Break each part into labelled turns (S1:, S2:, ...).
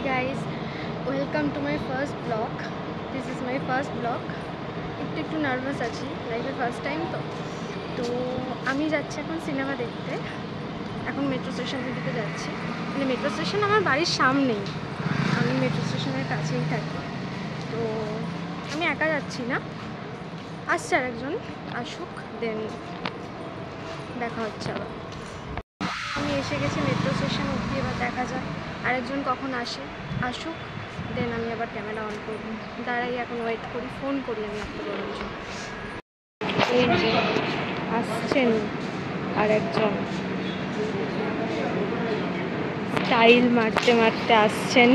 S1: guys, welcome to my first vlog. This is my first vlog. একটু nervous আছি, লাইফে first time তো আমি যাচ্ছি এখন সিনেমা দেখতে। এখন মেট্রো স্টেশনের দিকে যাচ্ছি, মানে মেট্রো স্টেশন আমার বাড়ির সামনেই, আমি মেট্রো স্টেশনের কাছেই থাকি। তো আমি একা যাচ্ছি না, আসছে আর একজন, আসুক দেন দেখা হচ্ছে আবার। আমি এসে গেছি মেট্রো স্টেশন অবধি, এবার দেখা যায় আরেকজন কখন আসুক দেন আমি আবার ক্যামেরা অন করব। দাঁড়াই এখন ওয়েট করি, ফোন করি আমি আপনাদের জন্য। এই যে আসছেন আরেকজন, স্টাইল মারতে মারতে আসছেন,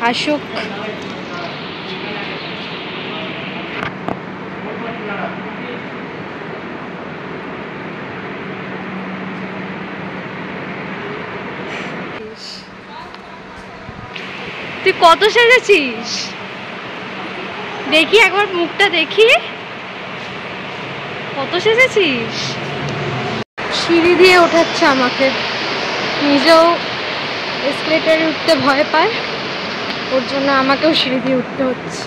S1: আসুক। তুই কত সেজেছিস দেখি, একবার মুখটা দেখি, কত সেজেছিস। সিঁড়ি দিয়ে ওঠাচ্ছে আমাকে, নিজেও এসকেলেটরে উঠতে ভয় পায়, ওর জন্য আমাকেও সিঁড়ি দিয়ে উঠতে হচ্ছে।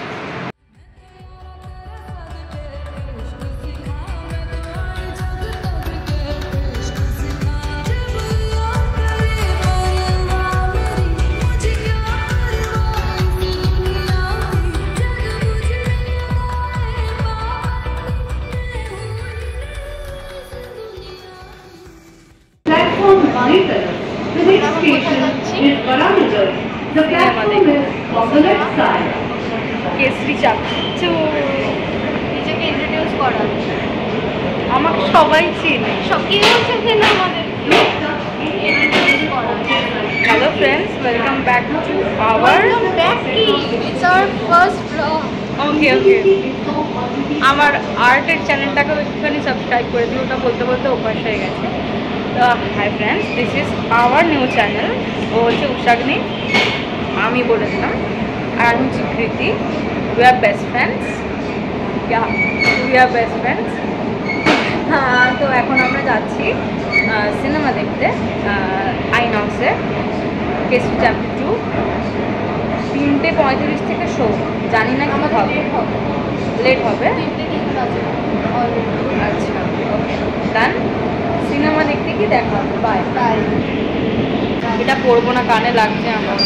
S1: কেসরি চাপ নিজেকে ইন্ট্রোডিউস করা, আমাকে সবাই চেনে, চেনে আমাদের। Hello friends, welcome back to our first blog. Okay আমার আর্টের চ্যানেলটাকেও একটুখানি সাবস্ক্রাইব করে দিই, ওটা বলতে বলতে অভ্যাস হয়ে গেছে। তো hi friends, this is our new channel. ও হচ্ছে উষাগ্নি, আমি বলেছিলাম, আর আমি হচ্ছে কৃতি। উই আর বেস্ট ফ্রেন্ডস, তো এখন আমরা যাচ্ছি সিনেমা দেখতে আইনক্সে, কেসরি চ্যাপ্টার 2। 3:35 থেকে শো, জানি না কি হবে, লেট হবে। আচ্ছা ওকে ডান, সিনেমা দেখতে কি দেখা হবে, বাই বাই। এটা পরবো না, কানে লাগছে আমার।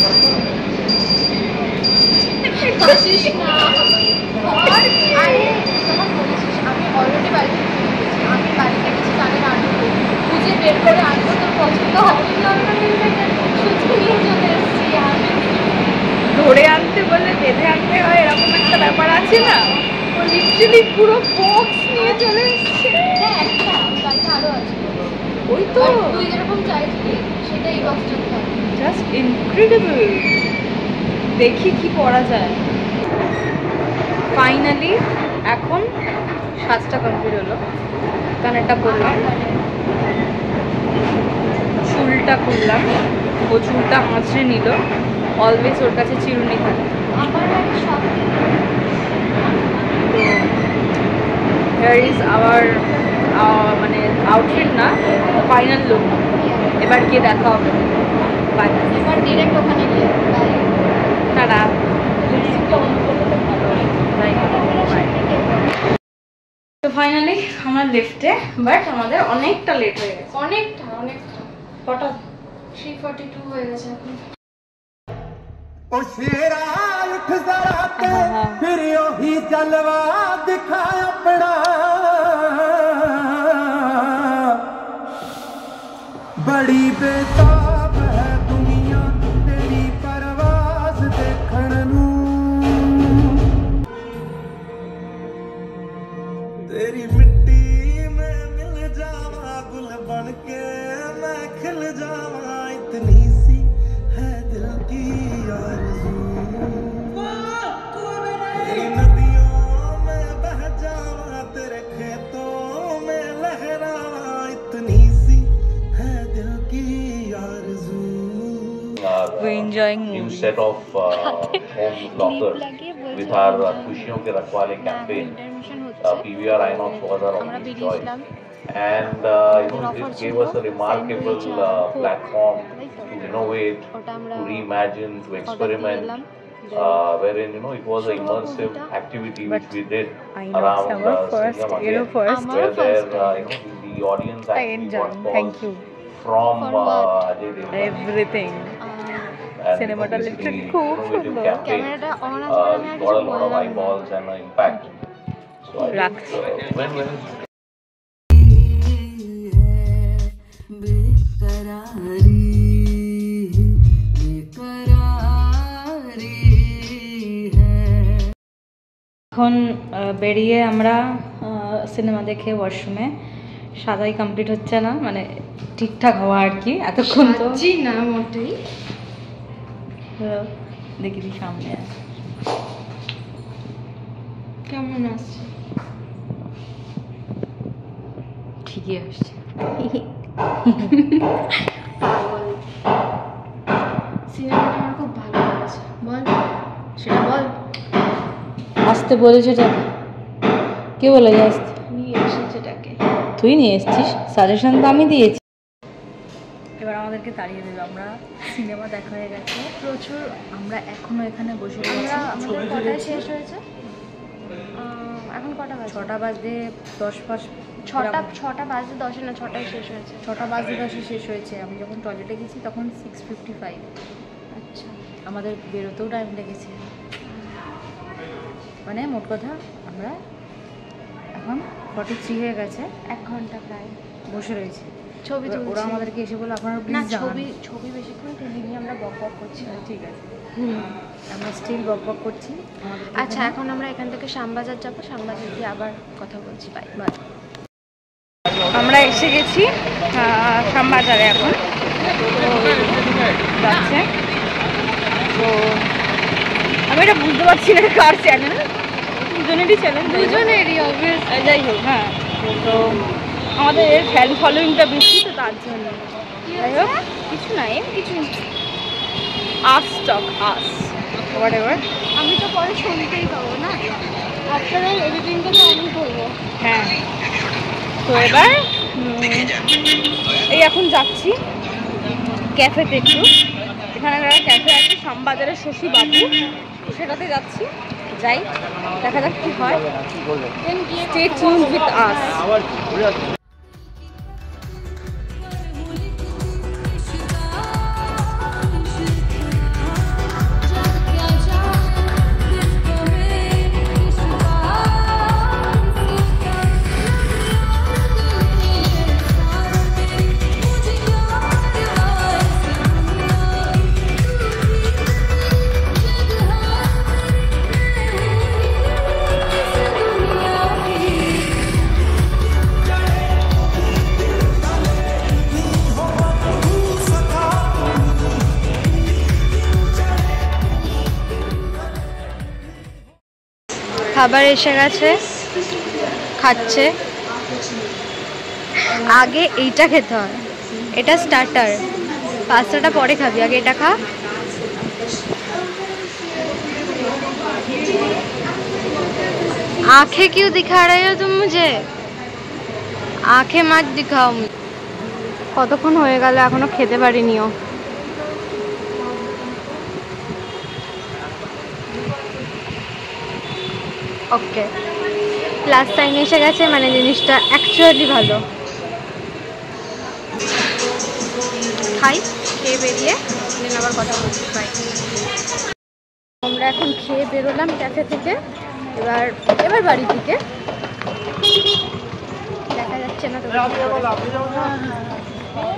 S1: আমি অলরেডি বাড়িতে আমি বাড়িতে কিছু কানের আনবো, খুঁজে বের করে আনবো, তোর পছন্দ হবে নিয়ে চলে এসেছি। ধরে আনতে বললে বেঁধে আনতে হয়, এরকম একটা ব্যাপার আছে না। ও লিটারালি পুরো বক্স নিয়ে চলে এসেছে। বাড়িতে আরো আছে, ওই তো তুই যেরকম চাইছিলি সেটাই বক্সটা জাস্ট ইনক্রেডিবল। দেখি কি করা যায়। ফাইনালি এখন সাজটা কমপ্লিট হলো, কানেরটা করলাম, চুলটা করলাম, ও চুলটা আঁচড়ে নিল। অলওয়েজ ওর কাছে চিরুনি থাকে। হিয়ার ইজ আওয়ার মানে আউটফিট না, ফাইনাল লুক। এবার গিয়ে দেখা হবে, বাই। এবার ডিরেক্ট ওখানে গিয়ে তারা তো ফাইনালি আমরা লিফটে, বাট আমাদের অনেকটা লেট হয়ে গেছে, অনেকটা কটা 3:42 হয়ে গেছে এখন।
S2: ओ शेरा उठ जरा ते फिर ओही जलवा दिखा अपना, बड़ी बेताब है दुनिया तेरी परवास देखण नू, तेरी मिट्टी में मिल जावा गुल बन के मैं खिल जावा, इतनी सी है दिल की आरज़ू, तेरी नदियों में बह जावा तेरे खेतों में लहरावा, इतनी सी है दिल की आरज़ू।
S3: We're enjoying
S4: new set of home bloggers with our खुशियों के रखवाले campaign. PVR INOX was our
S1: আমরা
S4: only choice.
S1: বেরিয়েছিলাম
S4: And this gave us a remarkable platform to innovate, to reimagine, to experiment, wherein it was an immersive activity which we did around Singam again, where there the audience
S3: I
S4: actually
S3: enjoyed.
S4: got
S3: Thank
S4: calls
S3: you.
S4: from
S1: For what?
S4: Ajay Devgn.
S3: Everything.
S4: And
S3: Cinemata
S4: basically,
S3: lifted খুব
S4: innovative
S3: সুন্দর।
S4: campaign,
S1: ক্যামেরাটা on আছে বলে আমি আর
S4: got a
S1: কিছু
S4: lot of
S1: বললাম না।
S4: eyeballs and an impact. So I think
S3: রাখছি।
S4: when
S3: এখন বেরিয়ে আমরা সিনেমা দেখে ওয়াশরুমে সাজাই কমপ্লিট হচ্ছে না, মানে ঠিকঠাক হওয়া আর কি এতক্ষণ তো
S1: জি না মোটেই।
S3: দেখি দি সামনে
S1: কেমন আসছে?
S3: ঠিকই আসছে।
S1: পাগল। সিনেমাটা আমার খুব ভালো লেগেছে। বল সেটা বল।
S3: আসতে বলেছে এটাকে কে বলে যে আসতে?
S1: নিয়ে এসেছে এটাকে।
S3: তুই নিয়ে এসেছিস, সাজেশন তো আমি দিয়েছি। এবার আমাদেরকে তাড়িয়ে দেবে, আমরা সিনেমা দেখা হয়ে গেছে প্রচুর, আমরা এখনো এখানে বসে
S1: আমরা
S3: রয়েছি, ছবি
S1: কটায়
S3: তুলেছি।
S1: শেষ হয়েছে? এখন কটা বাজে?
S3: 6টা বাজে 10
S1: ছটা বাজে 10 না 6টায় শেষ হয়েছে।
S3: 6টা বাজে 10 শেষ হয়েছে। আমি যখন টয়লেটে গেছি তখন 6:55।
S1: আচ্ছা
S3: আমাদের বেরোতেও টাইম লেগেছে, মানে মোট কথা আমরা এখন 43 হয়ে গেছে,
S1: 1 ঘন্টা প্রায়
S3: বসে রয়েছে।
S1: ছবি
S3: এবার
S1: তুলছি।
S3: ওরা আমাদেরকে এসে বলে আপনারা
S1: না
S3: প্লিজ
S1: ছবি বেশিক্ষণ তুলিনি, আমরা বক বক করছি।
S3: ঠিক আছে, আমরা স্টিল বক বক করছি।
S1: আচ্ছা এখন আমরা এখান থেকে শ্যামবাজার যাবো, শ্যামবাজার দিয়ে আবার কথা বলছি। Bye bye.
S3: আমরা এসে গেছি শ্যামবাজারে, এখন যাচ্ছে। তো আমি এটা বুঝতে পারছি না কার চ্যানেল, দুজনেরই চ্যানেল,
S1: দুজনেরই অবভিয়াস।
S3: যাই হোক। হ্যাঁ, তো আমাদের ফ্যান ফলোয়িংটা বেশি, তো তার জন্য যাই হোক কিছু নাই, কিছু আস টক আস হোয়াট এভার।
S1: আমি তো পরে শুনতেই পাবো না, আফটার অল এডিটিংটা তো আমি করবো।
S3: হ্যাঁ, তো এবার এই এখন যাচ্ছি ক্যাফেতে একটু, এখানে একটা ক্যাফে আছে শ্যামবাজারের শশী বাবু, সেটাতে যাচ্ছি। যাই, দেখা যাক কি হয়। Stay tune with us.
S1: খাবার এসে গেছে, খাচ্ছে। আগে এইটা খেতে হয়, এটা স্টার্টার, পাস্তাটা পরে খাবি, আগে এটা খা। आंखें क्यों दिखा रहे हो तुम मुझे? आंखें मत दिखाओ। কতক্ষণ হয়ে গেল এখনো খেতে পারিনিও। ওকে, প্লাস সাইন এসে গেছে, মানে জিনিসটা অ্যাকচুয়ালি ভালো। খাই, খেয়ে বেরিয়ে দেন আবার কথা বলছি। বাই। আমরা এখন খেয়ে বেরোলাম ক্যাফে থেকে, এবার বাড়ি থেকে দেখা যাচ্ছে না তো।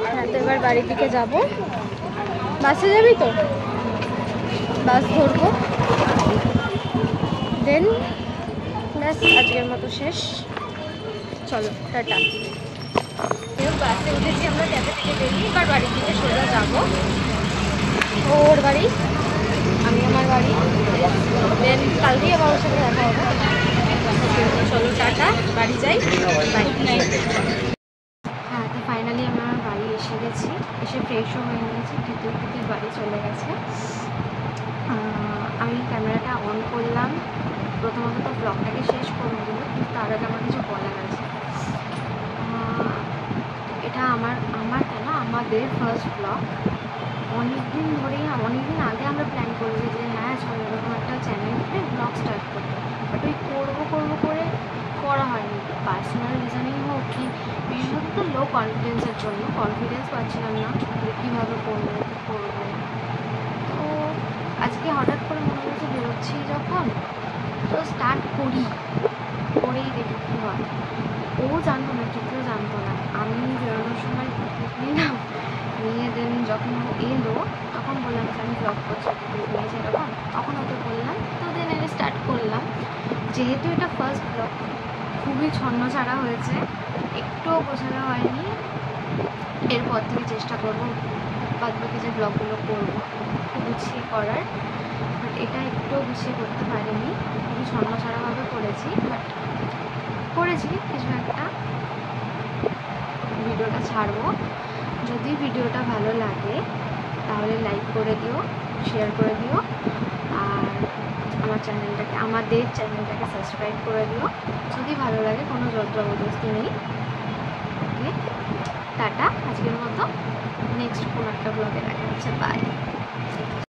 S1: হ্যাঁ, তো এবার বাড়ির দিকে যাব। বাসে যাবি তো? বাস ধরবো, দেন ব্যাস আজকের মতো শেষ। চলো টাটা। বাসে উঠেছি আমরা ক্যাফে থেকে বেরিয়ে, এবার বাড়ির দিকে সোজা যাবো। ওর বাড়ি, আমি আমার বাড়ি, দেন কালকেই আবার ওর সাথে দেখা হবে। চলো টাটা, বাড়ি যাই। বাই। হ্যাঁ, তো ফাইনালি আমি আমার বাড়ি এসে গেছি, এসে ফ্রেশও হয়ে গেছি, খেতে বাড়ি চলে গেছে। আমি ক্যামেরাটা অন করলাম, প্রথমত তো ব্লগটাকে শেষ করে দিল, কিন্তু তার আগে আমার কিছু বলার আছে। এটা কেন আমাদের ফার্স্ট ব্লগ। অনেকদিন ধরেই, অনেকদিন আগে আমরা প্ল্যান করেছি যে হ্যাঁ চলো এরকম একটা চ্যানেল করে ব্লগ স্টার্ট করবো, বাট ওই করবো করে করা হয়নি। পার্সোনাল রিজনেই হোক কি, বিশেষত লো কনফিডেন্সের জন্য কনফিডেন্স পাচ্ছিলাম না যে কীভাবে করবো। তো আজকে হঠাৎ করে মনে হচ্ছে বেরোচ্ছি যখন, তো স্টার্ট করেই দেখি কী হয়। ও জানতো না, কেউ জানতো না। আমি বেরোনোর সময় নিলাম, নিয়ে দেন যখন ও এলো তখন বললাম যে আমি ব্লগ করছি, নিয়েছি এরকম, তখন ওকে বললাম। তো দেন আমি স্টার্ট করলাম। যেহেতু এটা ফার্স্ট ব্লগ, খুবই ছন্নছাড়া হয়েছে, একটুও বোঝানো হয়নি। এরপর থেকে চেষ্টা করবো বাদবাকি যে ব্লগগুলো করবো গুছিয়ে করার, বাট এটা একটুও গুছিয়ে করতে পারিনি, খুবই ছন্নছাড়াভাবে করেছি, বাট করেছি কিছু একটা। ভিডিওটা ছাড়বো, যদি ভিডিওটা ভালো লাগে তাহলে লাইক করে দিও, শেয়ার করে দিও, আর আমাদের চ্যানেলটাকে সাবস্ক্রাইব করে দিও যদি ভালো লাগে। কোনো জোর জবরদস্তি নেই। ওকে, টাটা। আজকের মতো নেক্সট কোনো একটা ব্লগে দেখা হচ্ছে। বাই।